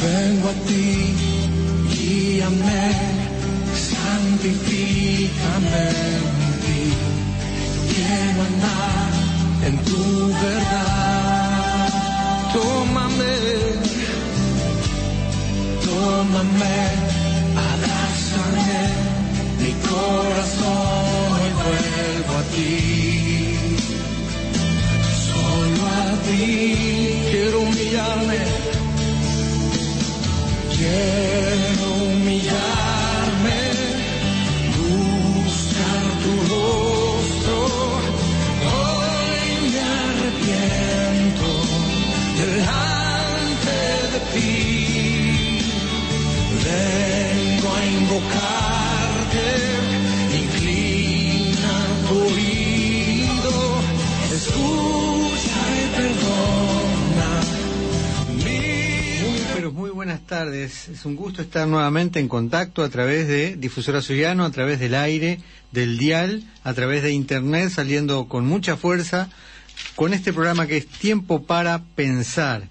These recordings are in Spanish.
vengo a ti, guíame, santifícame en ti, quiero andar en tu verdad. Tómame, abrázame, mi corazón hoy vuelvo a ti, solo a ti quiero humillarme. Quiero humillarme, buscar tu rostro, hoy me arrepiento delante de ti, vengo a invocarte, inclina tu oído, escucha y perdona. Muy buenas tardes, es un gusto estar nuevamente en contacto a través de Difusora Soriano, a través del aire, del dial, a través de internet, saliendo con mucha fuerza con este programa que es Tiempo para Pensar,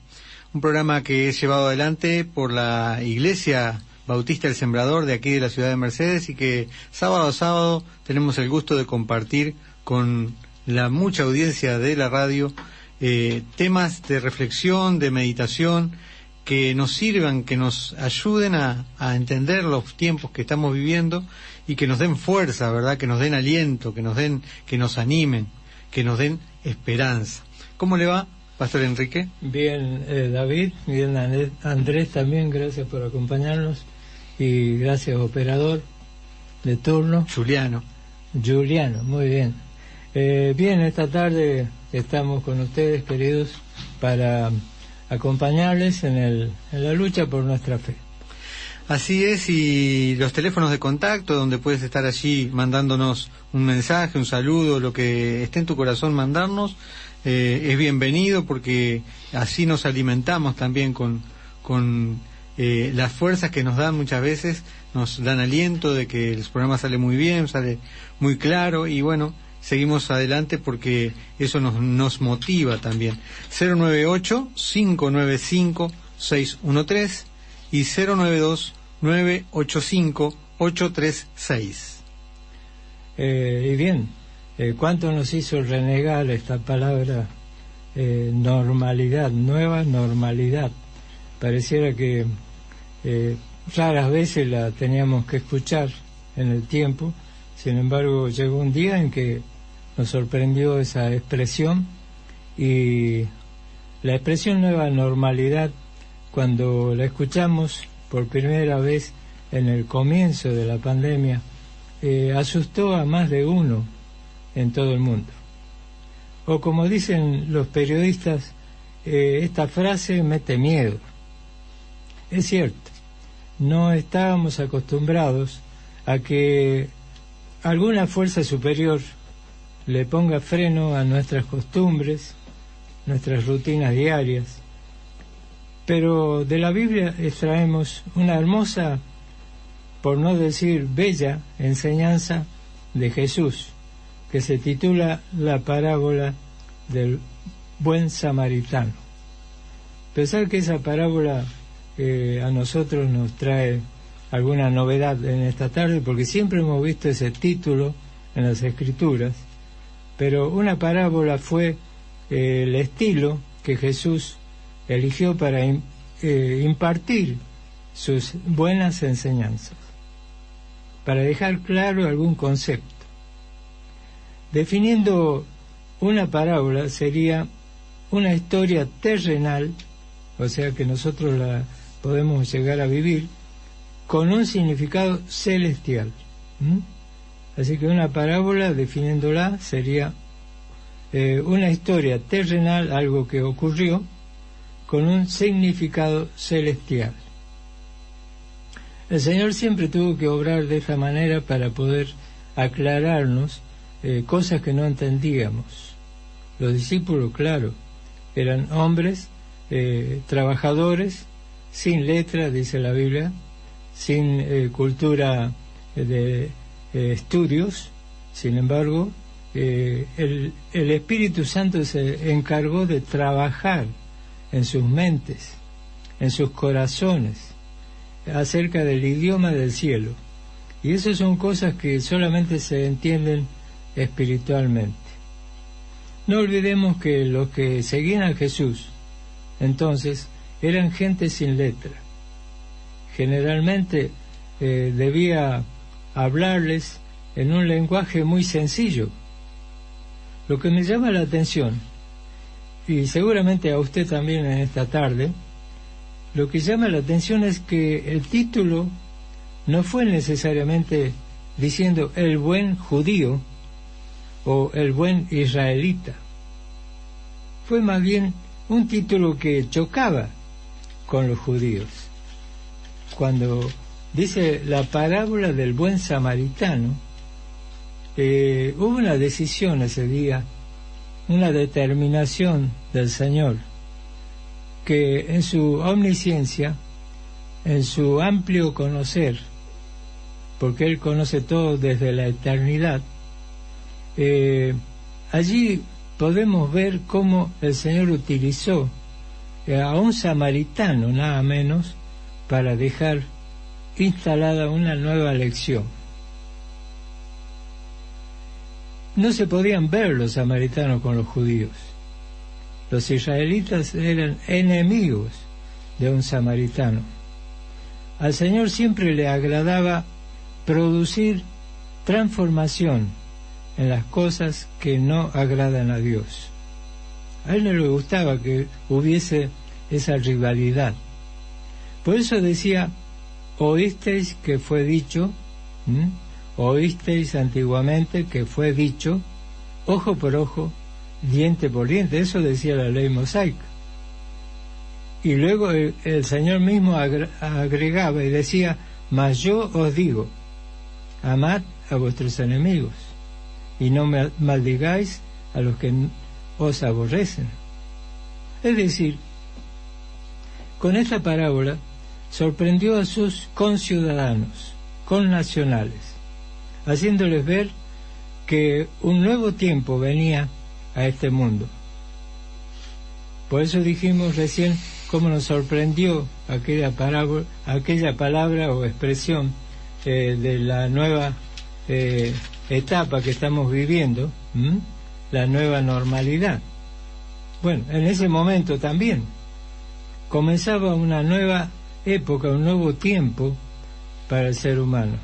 un programa que es llevado adelante por la Iglesia Bautista El Sembrador de aquí de la ciudad de Mercedes y que sábado a sábado tenemos el gusto de compartir con la mucha audiencia de la radio temas de reflexión, de meditación, que nos sirvan, que nos ayuden a entender los tiempos que estamos viviendo y que nos den fuerza, ¿verdad? Que nos den aliento, que nos animen, que nos den esperanza. ¿Cómo le va, Pastor Enrique? Bien, David, bien, Andrés también, gracias por acompañarnos y gracias, operador de turno. Juliano, muy bien. Bien, esta tarde estamos con ustedes, queridos, para acompañarles en la lucha por nuestra fe. Así es, y los teléfonos de contacto donde puedes estar allí mandándonos un mensaje, un saludo, lo que esté en tu corazón mandarnos, es bienvenido porque así nos alimentamos también con las fuerzas que nos dan muchas veces, nos dan aliento de que el programa sale muy bien, sale muy claro y bueno, seguimos adelante porque eso nos motiva también. 098-595-613 y 092-985-836. Y bien, ¿cuánto nos hizo renegar esta palabra normalidad, nueva normalidad? Pareciera que raras veces la teníamos que escuchar en el tiempo. Sin embargo, llegó un día en que nos sorprendió esa expresión, y la expresión nueva normalidad, cuando la escuchamos por primera vez en el comienzo de la pandemia, asustó a más de uno en todo el mundo. O como dicen los periodistas, esta frase mete miedo. Es cierto, no estábamos acostumbrados a que alguna fuerza superior le ponga freno a nuestras costumbres, nuestras rutinas diarias. Pero de la Biblia extraemos una hermosa, por no decir bella, enseñanza de Jesús, que se titula La parábola del buen samaritano. Pensar que esa parábola a nosotros nos trae alguna novedad en esta tarde, porque siempre hemos visto ese título en las Escrituras, pero una parábola fue el estilo que Jesús eligió para impartir sus buenas enseñanzas, para dejar claro algún concepto. Definiendo una parábola sería una historia terrenal, o sea que nosotros la podemos llegar a vivir, con un significado celestial. Así que una parábola, definiéndola, sería una historia terrenal, algo que ocurrió, con un significado celestial. El Señor siempre tuvo que obrar de esta manera para poder aclararnos cosas que no entendíamos. Los discípulos, claro, eran hombres, trabajadores, sin letra, dice la Biblia, sin cultura de estudios. Sin embargo, el Espíritu Santo se encargó de trabajar en sus mentes, en sus corazones, acerca del idioma del cielo. Y eso son cosas que solamente se entienden espiritualmente. No olvidemos que los que seguían a Jesús entonces eran gente sin letra. Generalmente debía hablarles en un lenguaje muy sencillo. Lo que me llama la atención, y seguramente a usted también en esta tarde, lo que llama la atención es que el título no fue necesariamente diciendo el buen judío o el buen israelita. Fue más bien un título que chocaba con los judíos. Cuando dice la parábola del buen samaritano, hubo una decisión ese día, una determinación del Señor, que en su omnisciencia, en su amplio conocer, porque Él conoce todo desde la eternidad, allí podemos ver cómo el Señor utilizó a un samaritano, nada menos, para dejar instalada una nueva lección. No se podían ver los samaritanos con los judíos. Los israelitas eran enemigos de un samaritano. Al Señor siempre le agradaba producir transformación en las cosas que no agradan a Dios. A Él no le gustaba que hubiese esa rivalidad. Por eso decía, oísteis que fue dicho, oísteis antiguamente que fue dicho, ojo por ojo, diente por diente. Eso decía la ley mosaica. Y luego el Señor mismo agregaba y decía, mas yo os digo, amad a vuestros enemigos y no maldigáis a los que os aborrecen. Es decir, con esta parábola sorprendió a sus conciudadanos, connacionales, haciéndoles ver que un nuevo tiempo venía a este mundo. Por eso dijimos recién cómo nos sorprendió aquella palabra o expresión de la nueva etapa que estamos viviendo, la nueva normalidad. Bueno, en ese momento también comenzaba una nueva época, un nuevo tiempo para el ser humano,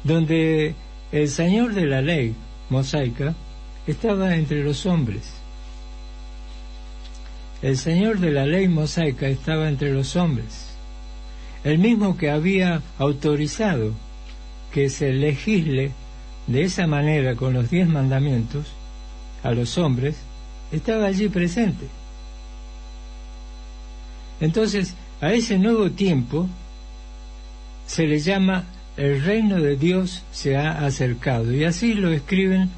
donde el Señor de la ley mosaica estaba entre los hombres. El Señor de la ley mosaica estaba entre los hombres. El mismo que había autorizado que se legisle de esa manera con los 10 mandamientos a los hombres, estaba allí presente. Entonces, a ese nuevo tiempo se le llama el reino de Dios se ha acercado, y así lo escriben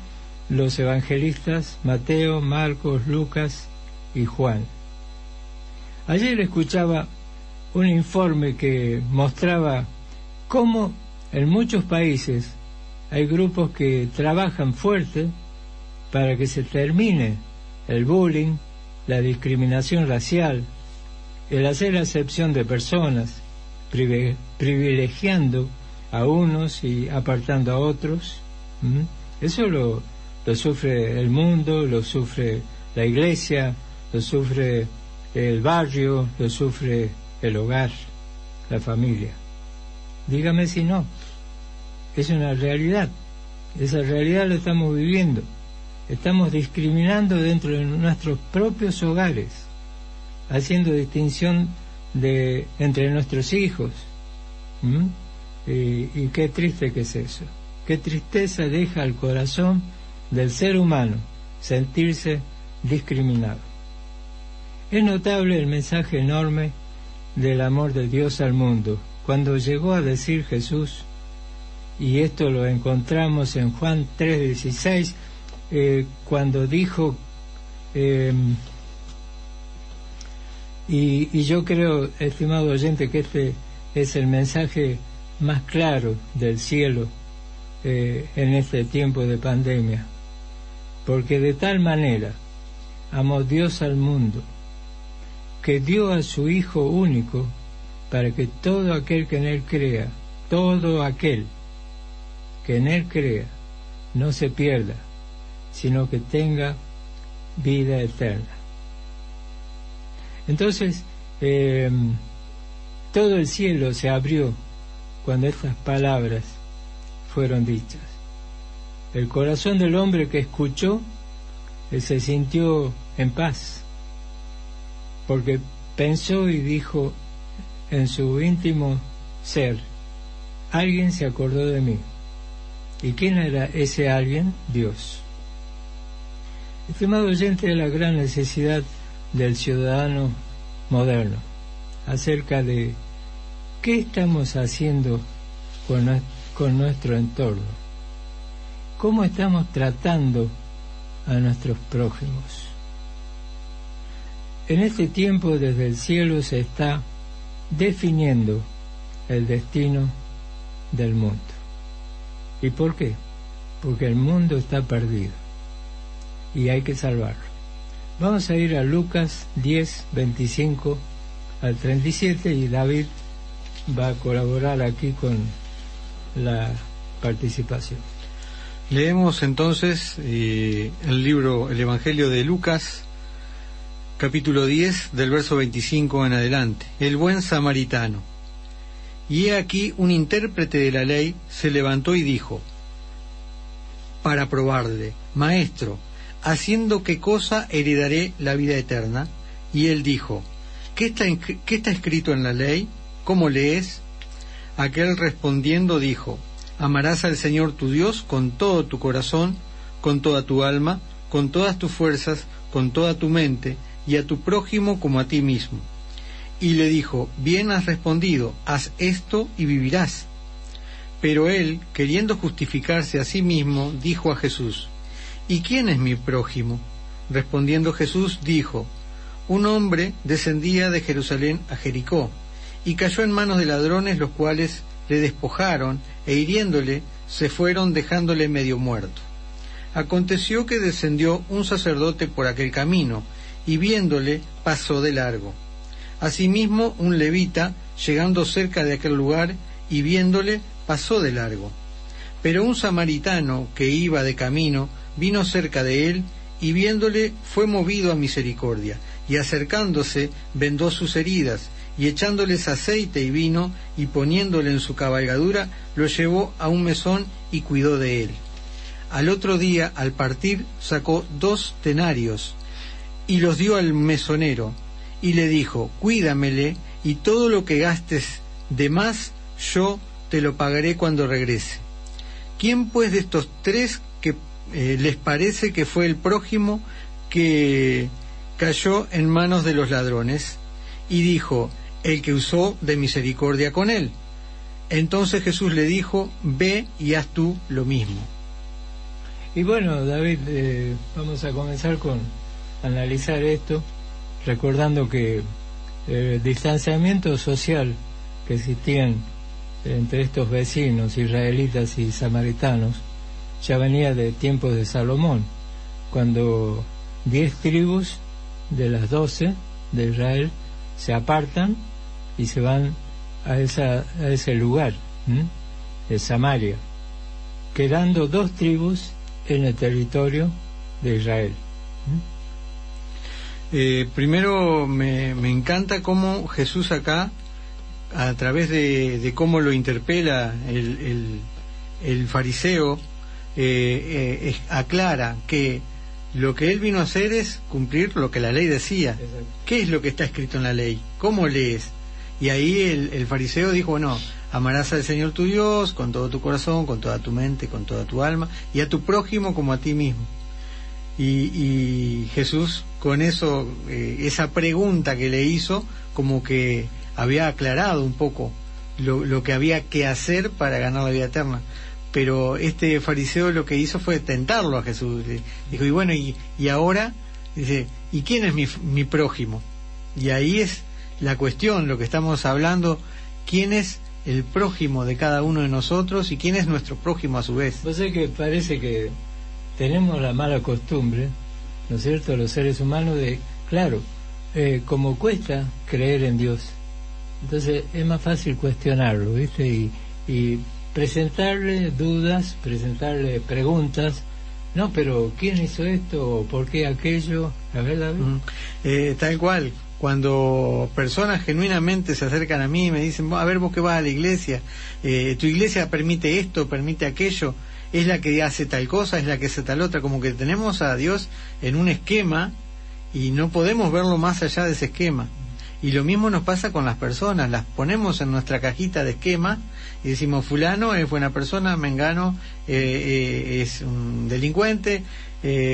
los evangelistas Mateo, Marcos, Lucas y Juan. Ayer escuchaba un informe que mostraba cómo en muchos países hay grupos que trabajan fuerte para que se termine el bullying, la discriminación racial, el hacer acepción de personas, privilegiando a unos y apartando a otros. Eso lo sufre el mundo, lo sufre la iglesia, lo sufre el barrio, lo sufre el hogar, la familia. Dígame si no. Es una realidad. Esa realidad la estamos viviendo. Estamos discriminando dentro de nuestros propios hogares, haciendo distinción entre nuestros hijos. Y qué triste que es eso. Qué tristeza deja al corazón del ser humano sentirse discriminado. Es notable el mensaje enorme del amor de Dios al mundo. Cuando llegó a decir Jesús, y esto lo encontramos en Juan 3:16, cuando dijo, y yo creo, estimado oyente, que este es el mensaje más claro del cielo en este tiempo de pandemia, porque de tal manera amó Dios al mundo que dio a su Hijo único, para que todo aquel que en Él crea, todo aquel que en Él crea, no se pierda, sino que tenga vida eterna. Entonces, todo el cielo se abrió cuando estas palabras fueron dichas. El corazón del hombre que escuchó se sintió en paz, porque pensó y dijo en su íntimo ser: alguien se acordó de mí. ¿Y quién era ese alguien? Dios. Estimado oyente, la gran necesidad del ciudadano moderno acerca de qué estamos haciendo con nuestro entorno, cómo estamos tratando a nuestros prójimos. En este tiempo, desde el cielo se está definiendo el destino del mundo. ¿Y por qué? Porque el mundo está perdido y hay que salvarlo. Vamos a ir a Lucas 10, 25 al 37, y David va a colaborar aquí con la participación. Leemos entonces el Evangelio de Lucas, capítulo 10, del verso 25 en adelante. El buen samaritano. Y he aquí un intérprete de la ley se levantó y dijo, para probarle: Maestro, ¿haciendo qué cosa heredaré la vida eterna? Y él dijo, ¿qué está escrito en la ley? ¿Cómo lees? Aquel respondiendo dijo, amarás al Señor tu Dios con todo tu corazón, con toda tu alma, con todas tus fuerzas, con toda tu mente, y a tu prójimo como a ti mismo. Y le dijo, bien has respondido, haz esto y vivirás. Pero él, queriendo justificarse a sí mismo, dijo a Jesús, ¿y quién es mi prójimo? Respondiendo Jesús dijo, un hombre descendía de Jerusalén a Jericó, y cayó en manos de ladrones, los cuales le despojaron, e hiriéndole, se fueron dejándole medio muerto. Aconteció que descendió un sacerdote por aquel camino, y viéndole, pasó de largo. Asimismo, un levita, llegando cerca de aquel lugar, y viéndole, pasó de largo. Pero un samaritano, que iba de camino, vino cerca de él, y viéndole, fue movido a misericordia, y acercándose, vendó sus heridas, y echándoles aceite y vino, y poniéndole en su cabalgadura, lo llevó a un mesón y cuidó de él. Al otro día, al partir, sacó 2 denarios, y los dio al mesonero, y le dijo, cuídamele, y todo lo que gastes de más, yo te lo pagaré cuando regrese. ¿Quién pues de estos 3 que les parece que fue el prójimo que cayó en manos de los ladrones? Y dijo, el que usó de misericordia con él. Entonces Jesús le dijo, ve y haz tú lo mismo. Y bueno, David, vamos a comenzar con analizar esto, recordando que el distanciamiento social que existían entre estos vecinos israelitas y samaritanos ya venía de tiempos de Salomón, cuando 10 tribus de las 12 de Israel se apartan y se van a ese lugar, de Samaria, quedando 2 tribus en el territorio de Israel. Primero me encanta cómo Jesús acá, a través de cómo lo interpela el fariseo, aclara que lo que él vino a hacer es cumplir lo que la ley decía. Exacto. ¿Qué es lo que está escrito en la ley? ¿Cómo lees? Y ahí el fariseo dijo, bueno, amarás al Señor tu Dios con todo tu corazón, con toda tu mente, con toda tu alma, y a tu prójimo como a ti mismo. Y Jesús, con eso, esa pregunta que le hizo, como que había aclarado un poco lo que había que hacer para ganar la vida eterna. Pero este fariseo lo que hizo fue tentarlo a Jesús. Dijo, y bueno, y ahora, dice, ¿y quién es mi prójimo? Y ahí es la cuestión, lo que estamos hablando, ¿quién es el prójimo de cada uno de nosotros y quién es nuestro prójimo a su vez? Pues es que parece que tenemos la mala costumbre, ¿no es cierto?, los seres humanos, de, claro, como cuesta creer en Dios, entonces es más fácil cuestionarlo, ¿viste? Y presentarle dudas, presentarle preguntas. No, pero ¿quién hizo esto? ¿Por qué aquello? A ver, David. Tal cual. Cuando personas genuinamente se acercan a mí y me dicen, a ver, vos que vas a la iglesia, tu iglesia permite esto, permite aquello, es la que hace tal cosa, es la que hace tal otra, como que tenemos a Dios en un esquema y no podemos verlo más allá de ese esquema. Y lo mismo nos pasa con las personas, las ponemos en nuestra cajita de esquema y decimos, fulano es buena persona, mengano es un delincuente,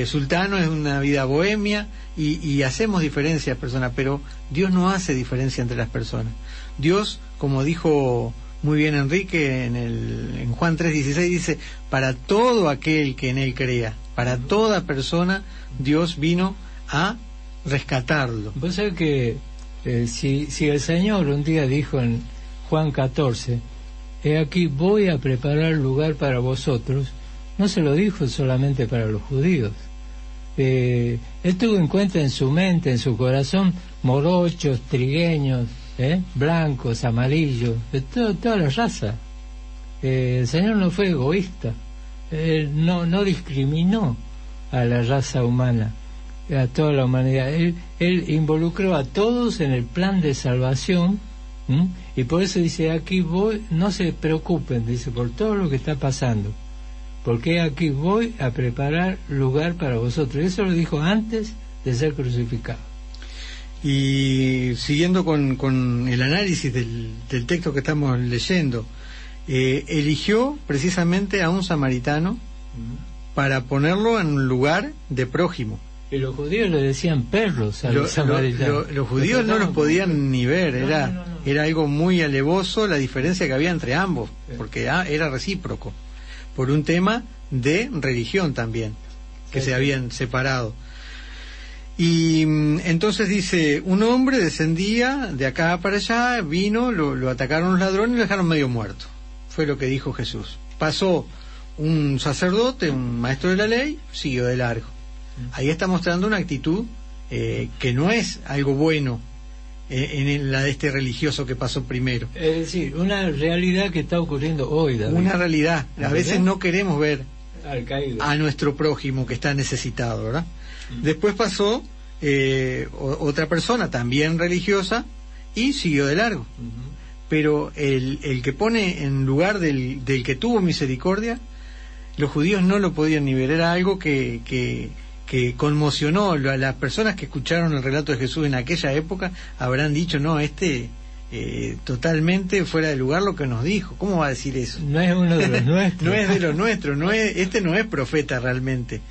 sultano es una vida bohemia, y hacemos diferencia a personas, pero Dios no hace diferencia entre las personas. Dios, como dijo muy bien Enrique en Juan 3:16, dice, para todo aquel que en él crea, para toda persona, Dios vino a rescatarlo. Vos sabés que si el Señor un día dijo en Juan 14, he aquí voy a preparar lugar para vosotros, no se lo dijo solamente para los judíos. Él tuvo en cuenta en su mente, en su corazón, morochos, trigueños, blancos, amarillos, de toda la raza. El Señor no fue egoísta, no discriminó a la raza humana, a toda la humanidad. Él involucró a todos en el plan de salvación, y por eso dice, aquí voy, no se preocupen, dice, por todo lo que está pasando, porque aquí voy a preparar lugar para vosotros. Eso lo dijo antes de ser crucificado. Y siguiendo con el análisis del texto que estamos leyendo, eligió precisamente a un samaritano para ponerlo en un lugar de prójimo. Y los judíos le decían perros a los samaritanos. Los judíos no los podían ni ver, era algo muy alevoso la diferencia que había entre ambos, porque era recíproco, por un tema de religión también, que se habían separado. Y entonces dice, un hombre descendía de acá para allá, vino, lo atacaron los ladrones y lo dejaron medio muerto. Fue lo que dijo Jesús. Pasó un sacerdote, un maestro de la ley, siguió de largo. Ahí está mostrando una actitud que no es algo bueno en la de este religioso que pasó primero. Es decir, una realidad que está ocurriendo hoy, David. Una realidad. A veces no queremos ver a nuestro prójimo que está necesitado, ¿verdad? Después pasó otra persona también religiosa y siguió de largo. Pero el que pone en lugar del que tuvo misericordia, los judíos no lo podían ni ver. Era algo que conmocionó a las personas que escucharon el relato de Jesús en aquella época. Habrán dicho, no, totalmente fuera de lugar lo que nos dijo. ¿Cómo va a decir eso? No es uno de los nuestros. No es de los nuestros, no es profeta realmente.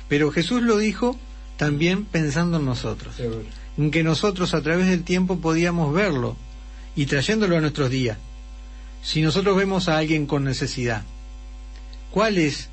Pero Jesús lo dijo también pensando en nosotros. Seguro. En que nosotros a través del tiempo podíamos verlo y trayéndolo a nuestros días. Si nosotros vemos a alguien con necesidad, ¿cuál es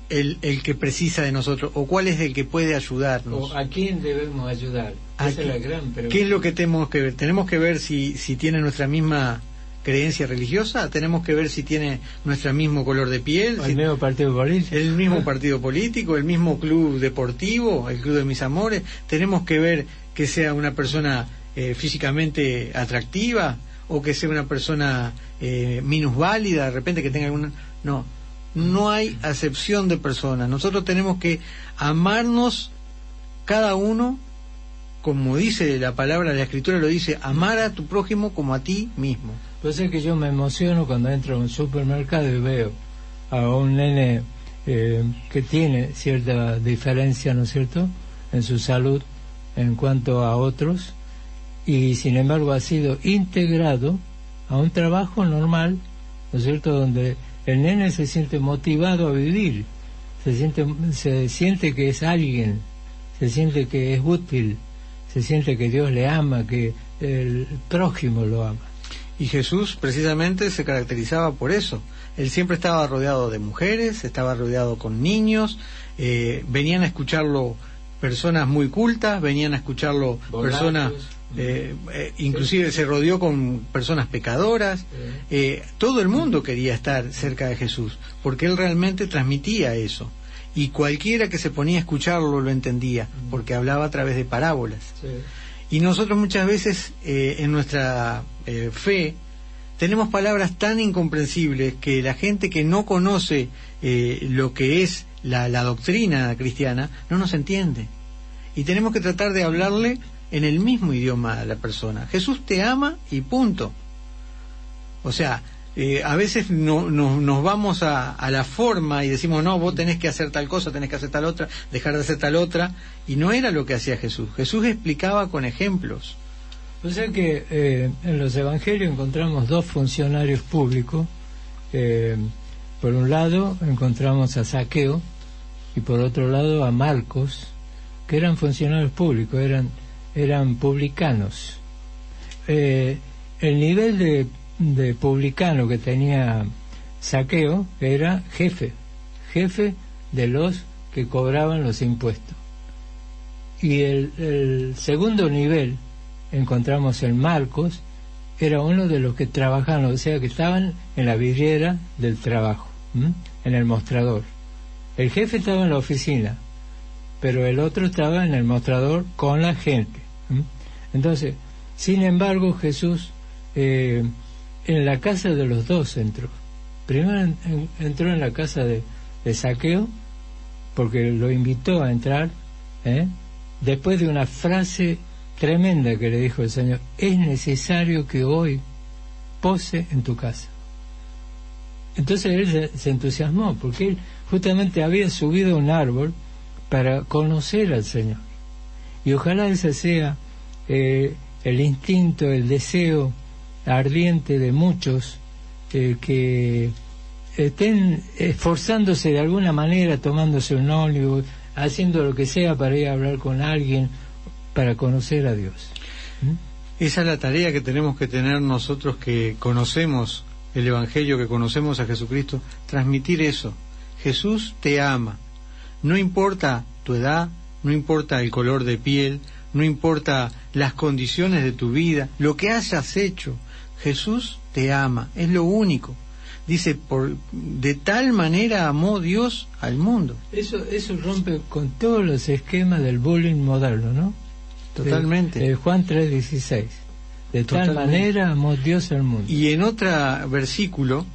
el que precisa de nosotros? ¿O cuál es el que puede ayudarnos? ¿O a quién debemos ayudar? Esa es la gran pregunta. ¿Qué es lo que tenemos que ver? Tenemos que ver si tiene nuestra misma creencia religiosa, tenemos que ver si tiene nuestro mismo color de piel, el mismo partido político, el mismo partido político, el mismo club deportivo, el club de mis amores. Tenemos que ver que sea una persona físicamente atractiva, o que sea una persona minusválida, de repente que tenga alguna... No hay acepción de personas. Nosotros tenemos que amarnos cada uno, como dice la palabra, la Escritura lo dice, amar a tu prójimo como a ti mismo. Pues es que yo me emociono cuando entro a un supermercado y veo a un nene que tiene cierta diferencia, ¿no es cierto?, en su salud en cuanto a otros, y sin embargo ha sido integrado a un trabajo normal, ¿no es cierto?, donde el nene se siente motivado a vivir, se siente que es alguien, se siente que es útil, se siente que Dios le ama, que el prójimo lo ama. Y Jesús precisamente se caracterizaba por eso. Él siempre estaba rodeado de mujeres, estaba rodeado con niños, venían a escucharlo personas muy cultas, venían a escucharlo personas... inclusive se rodeó con personas pecadoras. Todo el mundo quería estar cerca de Jesús porque él realmente transmitía eso, y cualquiera que se ponía a escucharlo lo entendía porque hablaba a través de parábolas. Y nosotros muchas veces en nuestra fe tenemos palabras tan incomprensibles que la gente que no conoce lo que es la doctrina cristiana no nos entiende. Y tenemos que tratar de hablarle en el mismo idioma a la persona. Jesús te ama y punto. O sea, a veces nos vamos a la forma y decimos, no, vos tenés que hacer tal cosa, tenés que hacer tal otra, dejar de hacer tal otra, y no era lo que hacía Jesús. Jesús explicaba con ejemplos. O sea que en los evangelios encontramos dos funcionarios públicos. Por un lado encontramos a Zaqueo y por otro lado a Marcos, que eran funcionarios públicos, eran publicanos. El nivel de publicano que tenía Zaqueo era jefe de los que cobraban los impuestos. Y el segundo nivel encontramos en Marcos, era uno de los que trabajaban, o sea que estaban en la vidriera del trabajo, en el mostrador. El jefe estaba en la oficina, pero el otro estaba en el mostrador con la gente. Entonces, sin embargo, Jesús en la casa de los dos entró. Primero entró en la casa de Zaqueo, porque lo invitó a entrar, después de una frase tremenda que le dijo el Señor: es necesario que hoy pose en tu casa. Entonces él se entusiasmó, porque él justamente había subido a un árbol para conocer al Señor. Y ojalá ese sea el instinto, el deseo ardiente de muchos que estén esforzándose de alguna manera, tomándose un ómnibus, haciendo lo que sea para ir a hablar con alguien, para conocer a Dios. Esa es la tarea que tenemos que tener nosotros que conocemos el Evangelio, que conocemos a Jesucristo, transmitir eso. Jesús te ama, no importa tu edad, no importa el color de piel, no importa las condiciones de tu vida, lo que hayas hecho, Jesús te ama, es lo único. Dice, de tal manera amó Dios al mundo. Eso rompe con todos los esquemas del bullying moderno, ¿no? Totalmente. Juan 3:16. De tal manera amó Dios al mundo. Y en otro versículo,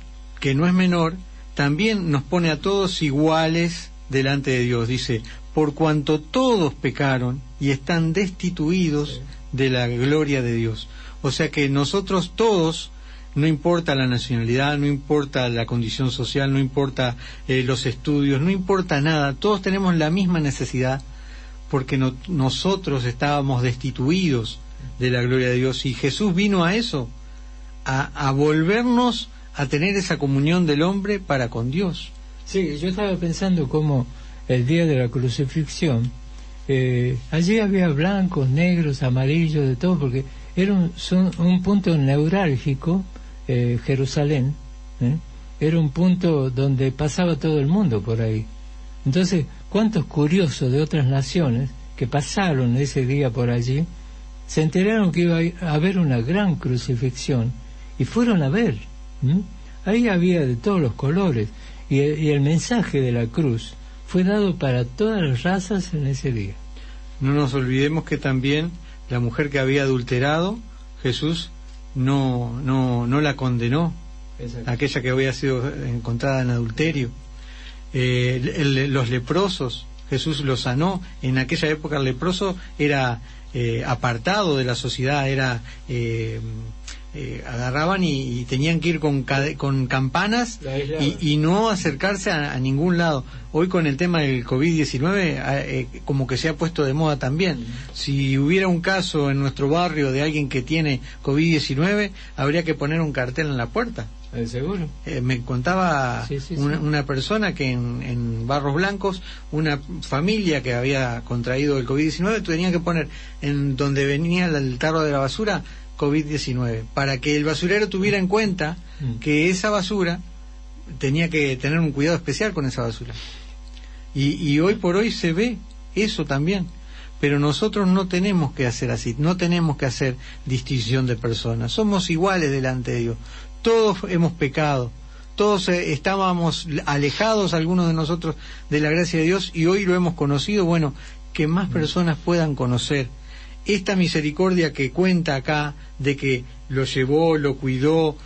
que no es menor, también nos pone a todos iguales delante de Dios. Dice, por cuanto todos pecaron y están destituidos de la gloria de Dios. O sea que nosotros todos, no importa la nacionalidad, no importa la condición social, no importa los estudios, no importa nada, todos tenemos la misma necesidad, porque nosotros estábamos destituidos de la gloria de Dios, y Jesús vino a eso, a volvernos a tener esa comunión del hombre para con Dios. Sí, yo estaba pensando cómo el día de la crucifixión, allí había blancos, negros, amarillos, de todo, porque era un punto neurálgico. Jerusalén era un punto donde pasaba todo el mundo por ahí. Entonces, cuántos curiosos de otras naciones que pasaron ese día por allí se enteraron que iba a haber una gran crucifixión y fueron a ver. Ahí había de todos los colores, y el mensaje de la cruz fue dado para todas las razas en ese día. No nos olvidemos que también la mujer que había adulterado, Jesús no la condenó. Exacto. Aquella que había sido encontrada en adulterio. Los leprosos, Jesús los sanó. En aquella época el leproso era apartado de la sociedad, era agarraban y tenían que ir con campanas y no acercarse a ningún lado. Hoy con el tema del COVID-19 como que se ha puesto de moda también. Si hubiera un caso en nuestro barrio de alguien que tiene COVID-19, habría que poner un cartel en la puerta. ¿Seguro? Me contaba una persona que en Barros Blancos, una familia que había contraído el COVID-19, tenía que poner en donde venía el tarro de la basura COVID-19, para que el basurero tuviera en cuenta que esa basura tenía que tener un cuidado especial con esa basura. Y hoy por hoy se ve eso también. Pero nosotros no tenemos que hacer así, no tenemos que hacer distinción de personas. Somos iguales delante de Dios. Todos hemos pecado, todos estábamos alejados, algunos de nosotros, de la gracia de Dios, y hoy lo hemos conocido. Bueno, que más personas puedan conocer esta misericordia que cuenta acá, de que lo llevó, lo cuidó,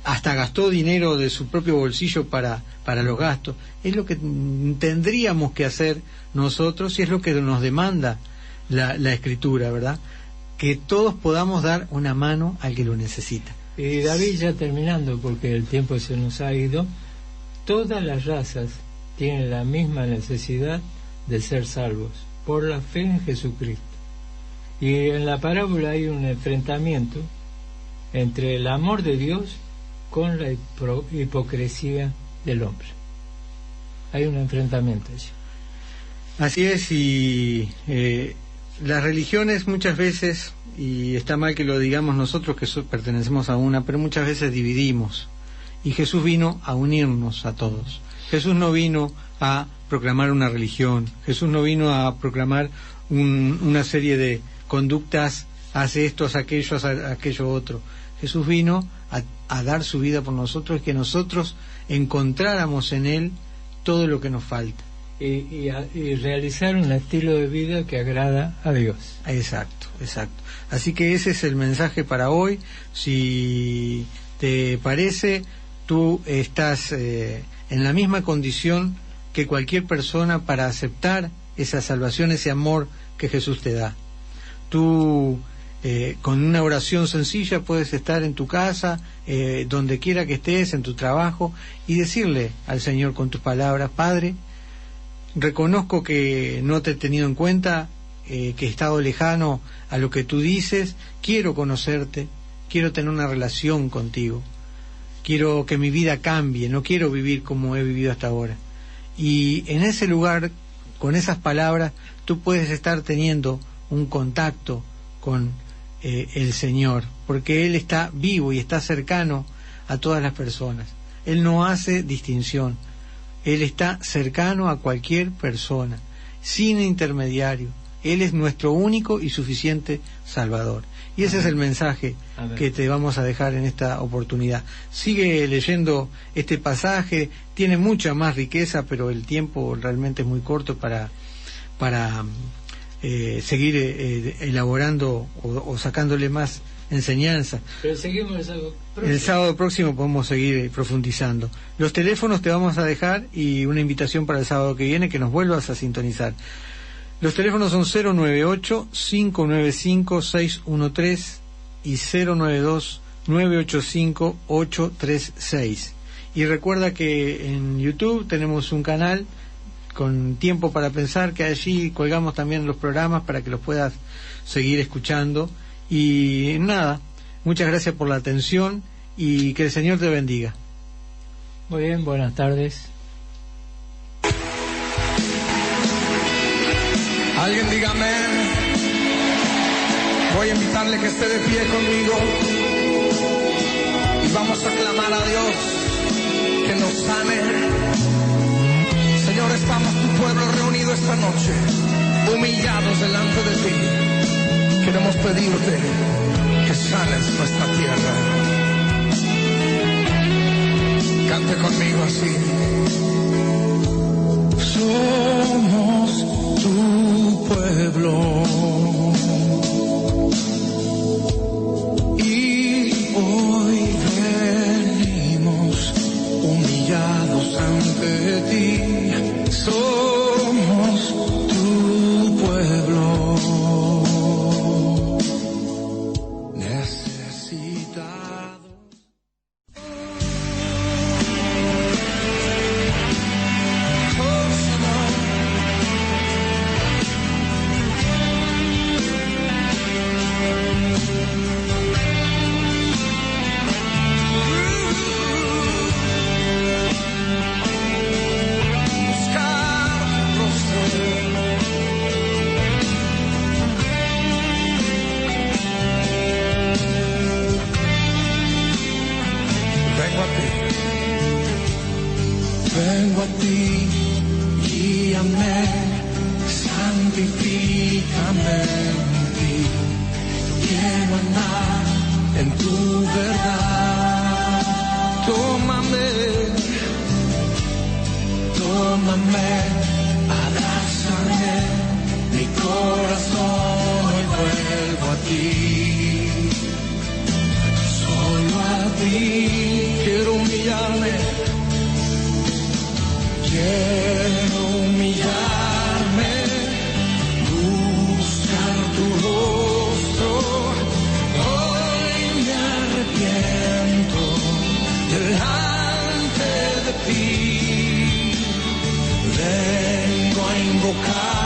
hasta gastó dinero de su propio bolsillo para los gastos, es lo que tendríamos que hacer nosotros y es lo que nos demanda la Escritura, ¿verdad? Que todos podamos dar una mano al que lo necesita. Y David, ya terminando, porque el tiempo se nos ha ido, todas las razas tienen la misma necesidad de ser salvos por la fe en Jesucristo. Y en la parábola hay un enfrentamiento entre el amor de Dios con la hipocresía del hombre. Hay un enfrentamiento allí. Así es, y las religiones muchas veces, y está mal que lo digamos nosotros que pertenecemos a una, pero muchas veces dividimos, y Jesús vino a unirnos a todos. Jesús no vino a proclamar una religión, Jesús no vino a proclamar una serie de conductas, hace esto, hace aquello otro. Jesús vino a dar su vida por nosotros y que nosotros encontráramos en Él todo lo que nos falta. Y realizar un estilo de vida que agrada a Dios. Exacto, exacto. Así que ese es el mensaje para hoy. Si te parece, tú estás en la misma condición que cualquier persona para aceptar esa salvación, ese amor que Jesús te da. Tú con una oración sencilla puedes estar en tu casa, donde quiera que estés, en tu trabajo, y decirle al Señor con tus palabras: Padre, reconozco que no te he tenido en cuenta, que he estado lejano a lo que tú dices, quiero conocerte, quiero tener una relación contigo, quiero que mi vida cambie, no quiero vivir como he vivido hasta ahora. Y en ese lugar, con esas palabras, tú puedes estar teniendo un contacto con el Señor, porque Él está vivo y está cercano a todas las personas. Él no hace distinción. Él está cercano a cualquier persona, sin intermediario. Él es nuestro único y suficiente Salvador. Y ese es el mensaje que te vamos a dejar en esta oportunidad. Sigue leyendo este pasaje, tiene mucha más riqueza, pero el tiempo realmente es muy corto para seguir elaborando o sacándole más enseñanza. Pero seguimos el sábado próximo. El sábado próximo podemos seguir profundizando. Los teléfonos te vamos a dejar y una invitación para el sábado que viene, que nos vuelvas a sintonizar. Los teléfonos son 098-595-613 y 092-985-836. Y recuerda que en YouTube tenemos un canal con Tiempo para Pensar, que allí colgamos también los programas para que los puedas seguir escuchando. Y nada, muchas gracias por la atención y que el Señor te bendiga. Muy bien, buenas tardes. Alguien diga amén. Voy a invitarle que esté de pie conmigo y vamos a clamar a Dios que nos sane. Señor, estamos tu pueblo reunido esta noche, humillados delante de ti. Queremos pedirte que sanes nuestra tierra. Cante conmigo así. Somos tu pueblo y hoy venimos humillados ante ti. Somos tu pueblo necesitado. Vengo a ti, guíame, santifícame en ti. Quiero andar en tu verdad. Tómame, tómame, abrázame, mi corazón equivocado.